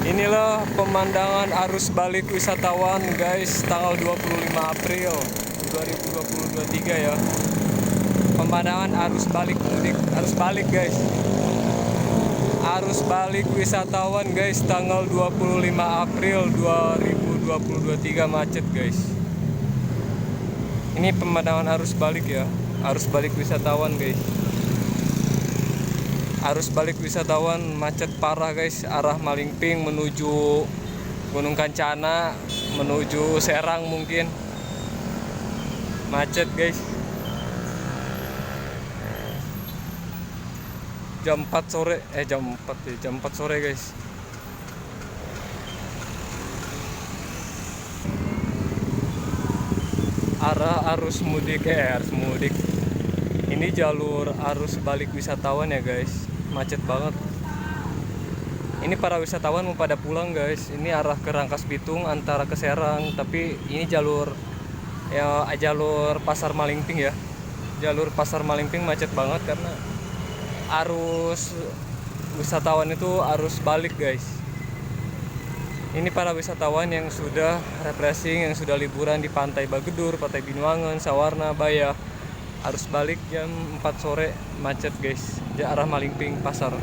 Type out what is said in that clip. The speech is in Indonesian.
Inilah pemandangan arus balik wisatawan guys, tanggal 25 April 2023 ya. Pemandangan arus balik mudik, arus balik guys. Arus balik wisatawan guys, tanggal 25 April 2023 macet guys. Ini pemandangan arus balik ya, arus balik wisatawan guys. Arus balik wisatawan macet parah guys, arah Malingping menuju Gunung Kencana, menuju Serang mungkin. Macet guys. Jam 4 sore, jam 4 sore guys. Arah arus mudik ini jalur arus balik wisatawan ya guys, macet banget. Ini para wisatawan mau pada pulang guys. Ini arah ke Rangkas Bitung antara ke Serang, tapi ini jalur Pasar Malingping ya. Jalur Pasar Malingping macet banget karena arus wisatawan itu arus balik guys. Ini para wisatawan yang sudah refreshing, yang sudah liburan di Pantai Bagedur, Pantai Binuangan, Sawarna, Bayah. Arus balik jam 4 sore macet guys, di arah Malingping Pasar.